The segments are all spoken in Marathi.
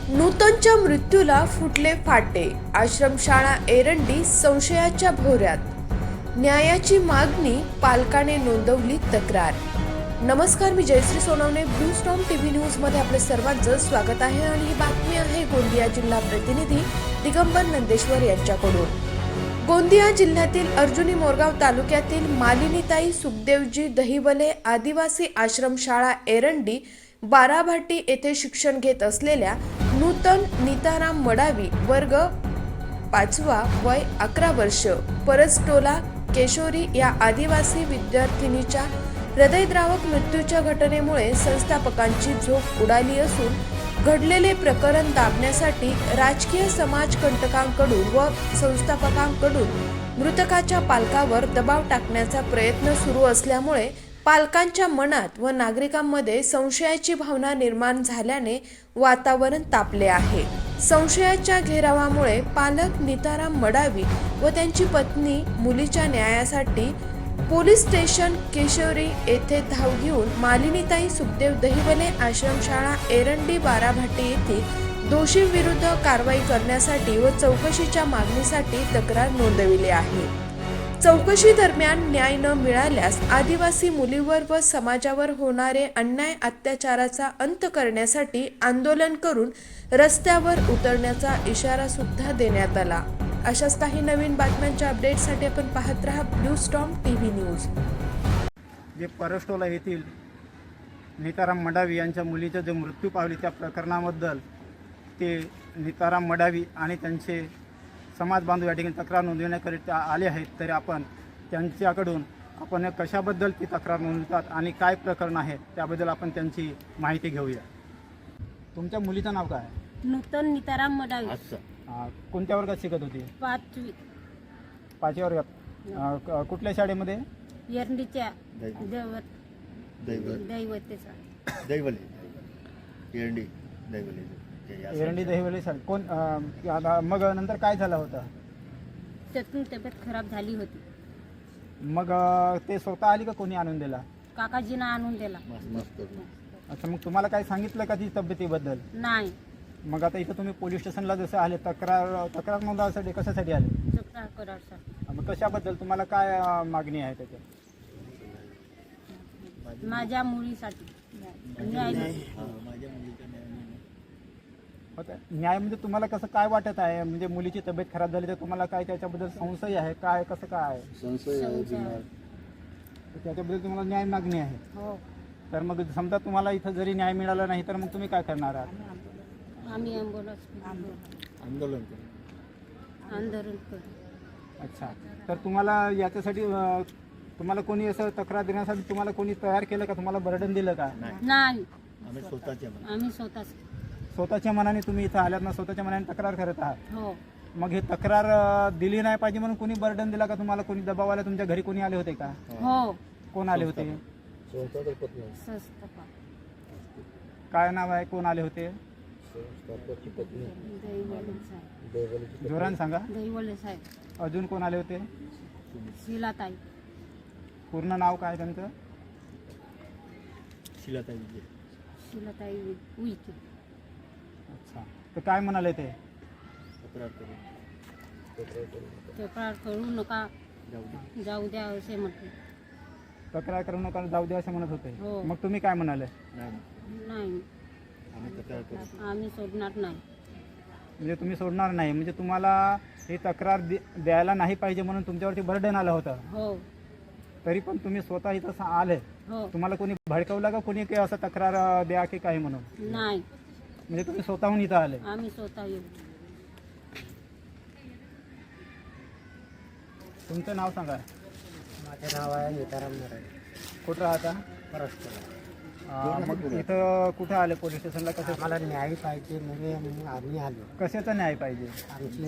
नूतनच्या मृत्यूला फुटले फाटे, आश्रमशाळा एरंडी संशयाच्या भोवऱ्यात, न्यायाची मागणी, पालकाने नोंदवली तक्रार. नमस्कार, मी Jayashree Sonawane, blue storm TV news मध्ये आपले सर्वांचं स्वागत आहे आणि ही बातमी आहे गोंदिया जिल्हा प्रतिनिधी दिगंबर नंदेश्वर यांच्याकडून. गोंदिया जिल्ह्यातील अर्जुनी मोरगाव तालुक्यातील मालिनीताई सुखदेवजी दहिवले आदिवासी आश्रमशाळा एरंडी बाराभाटी येथे शिक्षण घेत असलेल्या नूतन नीताराम मडावी वर्ग 5वा वय 11 वर्ष परसटोला केशोरी या आदिवासी विद्यार्थिनीच्या हृदयद्रावक मृत्यूच्या घटनेमुळे संस्थापकांची झोप उडाली असून घडलेले प्रकरण दाबण्यासाठी राजकीय समाजकंटकांकडून व संस्थापकांकडून मृतकाच्या पालकावर दबाव टाकण्याचा प्रयत्न सुरू असल्यामुळे पालकांच्या मनात व नागरिकांमध्ये संशयाची भावना निर्माण झाल्याने वातावरण तापले आहे. संशयाच्या घेरावामुळे पालक नीताराम मडावी व त्यांची पत्नी मुलीच्या न्यायासाठी पोलीस स्टेशन केशोरी येथे धाव घेऊन मालिनीताई सुखदेव दहिवले आश्रमशाळा एरंडी बाराभाटी येथील दोषींविरुद्ध कारवाई करण्यासाठी व चौकशीच्या मागणीसाठी तक्रार नोंदविली आहे. चौकशी दरम्यान न्याय न मिळाल्यास आदिवासी मुलीवर व समाजावर होणारे अन्याय अत्याचाराचा अंत करण्यासाठी आंदोलन करून रस्त्यावर उतरण्याचा इशारा सुद्धा देण्यात आला. अशाच काही नवीन बातम्यांच्या अपडेटसाठी आपण पाहत रहा ब्लू स्टॉर्म टीव्ही न्यूज. जे परसटोला येथील नीताराम मडावी यांच्या मुलीचा जो मृत्यू पावली त्या प्रकरणाबद्दल ते नीताराम मडावी आणि त्यांचे समाज बांधव या ठिकाणी तक्रार नोंदविण्याकरिता आले आहेत. तरी आपण त्यांच्याकडून कशाबद्दल ती तक्रार नोंदवतात आणि काय प्रकरण आहे त्याबद्दल आपण त्यांची माहिती घेऊया. तुमच्या मुलीचं नाव काय? नूतन नीताराम मडावी. कोणत्या वर्गात शिकत होती? 5वी. 5व्या वर्गात. कुठल्या शाळेमध्ये? एरंडीच्या एरंडी दहिवले शाळेत. कोण मग नंतर काय झालं होतं? त्यातून तब्येत खराब झाली होती. मग ते स्वतः आली का कोणी आणून दिला? काकाजीनं आणून दिला. अच्छा, मग तुम्हाला काय सांगितलं का ती तब्येतीबद्दल? नाही. मग आता इथं तुम्ही पोलीस स्टेशनला जसं आले तक्रार नोंदवासाठी कशासाठी आले? तक्रार करायसाठी. मग कशाबद्दल तुम्हाला काय मागणी आहे त्याच्यात? माझ्या मुलीसाठी न्याय. न्याय म्हणजे तुम्हाला कसं काय वाटत आहे? म्हणजे मुलीची तब्येत खराब झाली तर तुम्हाला काय त्याच्याबद्दल संशय आहे काय? कसं काय आहे? त्याच्याबद्दल तुम्हाला न्याय मागणी आहे. हो. तर मग समजा तुम्हाला इथं जरी न्याय मिळाला नाही तर मग तुम्ही काय करणार आहात? आम्ही आंदोलन करू. अच्छा, तर तुम्हाला याच्यासाठी तुम्हाला कोणी असं तक्रार देण्यासाठी तुम्हाला कोणी तयार केलं का? तुम्हाला बर्डन दिलं का? नाही. आम्ही स्वतःच्या मनाने तुम्ही इथं आल्यात ना, स्वतःच्या मनाने तक्रार करत आहात. हो. मग हे तक्रार दिली नाही पाहिजे म्हणून कोणी बर्डन दिला का तुम्हाला? कोणी दबाव आला? तुमच्या घरी कोणी आले होते का? हो. कोण आले होते? काय नाव आहे? कोण आले होते? जोरान सांगा. दहिवले साहेब. अजून कोण आले होते? शिलाताई. पूर्ण नाव काय त्यांचं? शिलाताई उईके. अच्छा, तर काय म्हणाले ते? तक्रार करू नका, जाऊ द्या असे म्हटले. तक्रार करू नका, जाऊ द्या असे म्हणत होते. हो. मग तुम्ही काय म्हणाले? नाही, आम्ही सोडणार नाही. म्हणजे तुम्ही सोडणार नाही म्हणजे तुम्हाला ही तक्रार द्यायला नाही पाहिजे म्हणून तुमच्यावरती बर्डन आलं होतं. हो. तरी पण तुम्ही स्वतः इथं आले. हो. तुम्हाला कोणी भडकवलं का? कोणी काही असं तक्रार द्या की काही म्हणून? नाही. म्हणजे तुम्ही स्वतःहून इथं आले? आम्ही स्वतः येऊ. तुमचं नाव सांगा. माझं नाव आहे नीताराम मडावी. कुठं राहता? परसटोला. मग इथं कुठं आले पोलीस स्टेशनला? कसं? आम्हाला न्याय पाहिजे म्हणून आम्ही आलो. कशाचा न्याय पाहिजे? आमची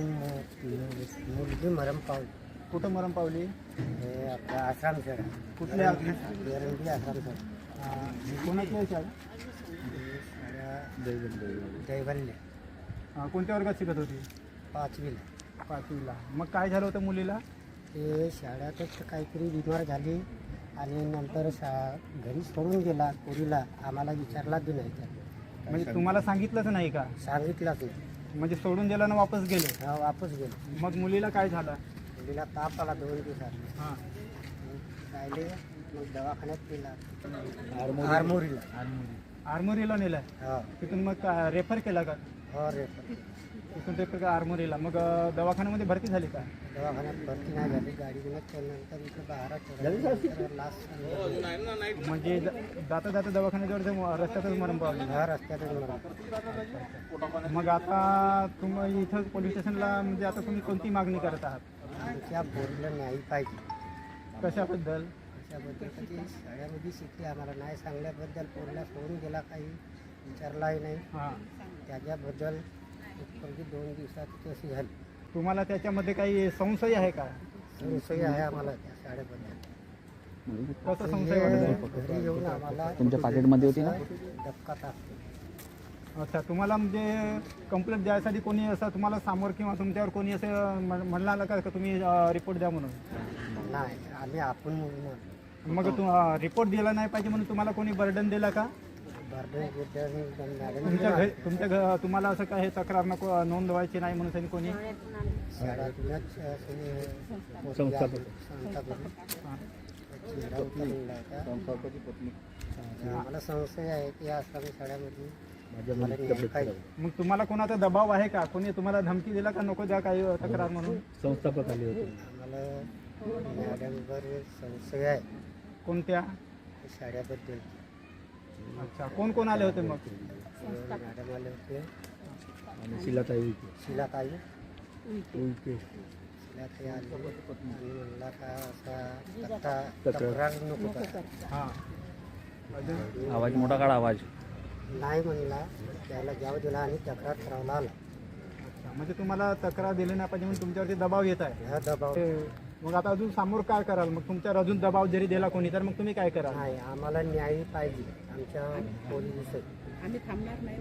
मुलगी मरण पावली. कुठं मरण पावली? हे आपल्या आश्रमशाळा. कुठल्या? एरंडी आश्रमशाळा. कोणाची शाळा? दैवल्य. कोणत्या वर्गात शिकत होती? 5वीला. 5वीला. मग काय झालं होतं मुलीला? ते शाळेतच काहीतरी बिमार झाली आणि नंतर घरी सोडून गेला. पोरीला आम्हाला विचारला बी नाही. म्हणजे तुम्हाला सांगितलंच नाही का? सांगितलंच नाही. म्हणजे सोडून दिलं ना वापस गेले? हा, वापस गेलो. मग मुलीला काय झालं? मुलीला ताप आला 2 दिवसात. हां. राहिले मग दवाखान्यात गेला आरमोरीला. आरमोरीला नेलं? हा. तिथून मग रेफर केला का? हो रेफर. तिथून रेफर का आरमोरीला? मग दवाखान्यामध्ये भरती झाली का? दवाखान्यात भरती नाही झाली. गाडी घेण्यात केल्यानंतर इकडे बाहेर लास्ट म्हणजे जाता जाता दवाखान्याजवळ रस्त्यातच मरण पावली? हा, रस्त्यातच मला. मग आता तुम्ही इथं पोलीस स्टेशनला म्हणजे आता तुम्ही कोणती मागणी करत आहात? आमच्या पोरीला न्याय पाहिजे. कशाबद्दल? त्याच्याबद्दल कधी शाळेमध्ये शिकली आम्हाला नाही सांगल्याबद्दल पोरीला सोडून गेला, काही विचारलाही नाही. हां. त्याच्याबद्दल पोरगी 2 दिवसात कशी झाली. तुम्हाला त्याच्यामध्ये काही संशय आहे का? संशय आहे आम्हाला त्या शाळेबद्दल. कसं संशय वाटतं? घरी येऊन आम्हाला तुमच्या पाकिटमध्ये होती ना? धक्का टाकतो. अच्छा, तुम्हाला म्हणजे कंप्लेंट द्यायसाठी कोणी असं तुम्हाला समोर किंवा तुमच्यावर कोणी असं म्हणलं का तुम्ही रिपोर्ट द्या म्हणून? नाही, आम्ही आपण म्हणून मग रिपोर्ट दिला नाही पाहिजे म्हणून तुम्हाला कोणी बर्डन दिला का? तुमच्या तुम्हाला असं काय हे तक्रार नको नोंदवायची नाही म्हणून त्यांनी कोणी? शाळेतूनच संस्था आम्हाला संशय आहे की आश्रम शाळेमध्ये मला न्याय पाहिजे. मग तुम्हाला कोणाचा दबाव आहे का? कोणी तुम्हाला धमकी दिला का नको द्या काही तक्रार म्हणून? संस्थापक आले होते. आम्हाला मॅडमवर संशय आहे. कोणत्या? शाळेबद्दल. अच्छा, कोण कोण आले होते मग? मॅडम आले होते. आणि शिलाताई शिलाताई उलटे. शिलाताई आली आणि म्हणला का असा तक्रार नको करा. हां. अजून? आवाज मोठा काढा आवाज. नाही म्हणला, त्याला जाऊ दिला आणि तक्रार करायला आला. अच्छा, म्हणजे तुम्हाला तक्रार दिली नाही पाहिजे म्हणून तुमच्यावरती दबाव येत आहे? हा दबाव. मग आता अजून समोर काय कराल? मग तुमच्यावर अजून दबाव जरी दिला कोणी तर मग तुम्ही काय कराल? नाही, आम्हाला न्याय पाहिजे आमच्या पोलीस. आम्ही थांबणार नाही.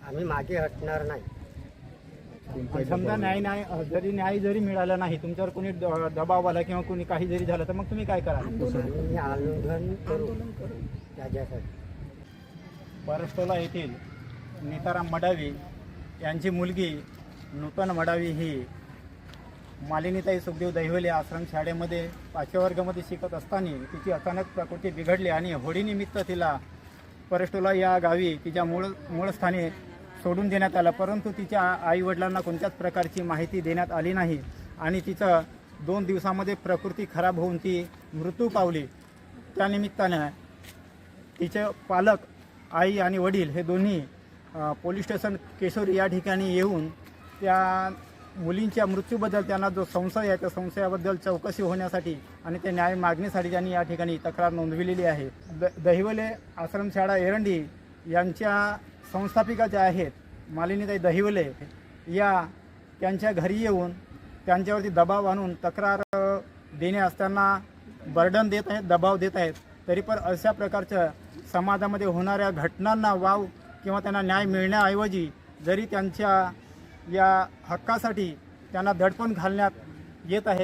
आम्ही मागे हटणार नाही. आणि समजा न्याय जरी मिळाला नाही, तुमच्यावर कोणी दबाव आला किंवा कोणी काही जरी झालं तर मग तुम्ही काय कराल? आम्ही आंदोलन करू त्याच्यासाठी. परस्टोला येथील नीताराम मडावी यांची मुलगी नूतन मडावी ही मालिनीताई सुखदेव दहिवले आश्रम शाळेमध्ये 5व्या वर्गामध्ये शिकत असताना तिची अचानक प्रकृती बिघडली आणि होळीनिमित्त तिला परस्टोला या गावी तिच्या मूळ स्थानी सोडून देण्यात आलं. परंतु तिच्या आईवडिलांना कोणत्याच प्रकारची माहिती देण्यात आली नाही आणि तिचं 2 दिवसामध्ये प्रकृती खराब होऊन ती मृत्यू पावली. त्यानिमित्तानं तिचे पालक, आई आणि वडील हे दोन्ही पोलीस स्टेशन केशोरी या ठिकाणी येऊन त्या मुलींच्या मृत्यूबद्दल त्यांना जो संशय आहे त्या संशयाबद्दल चौकशी होण्यासाठी आणि ते न्याय मागणीसाठी त्यांनी या ठिकाणी तक्रार नोंदविलेली आहे. दहिवले आश्रमशाळा एरंडी यांच्या संस्थापिका ज्या आहेत मालिनीताई दहिवले या त्यांच्या घरी येऊन त्यांच्यावरती दबाव आणून तक्रार देण्यास त्यांना बर्डन देत आहेत, दबाव देत आहेत. तरी पण अशा प्रकारच्या समाजामध्ये होणाऱ्या घटनांना वाव किंवा त्यांना न्याय मिळण्याऐवजी जरी त्यांच्या या हक्कासाठी त्यांना दडपण घालण्यात येत आहे.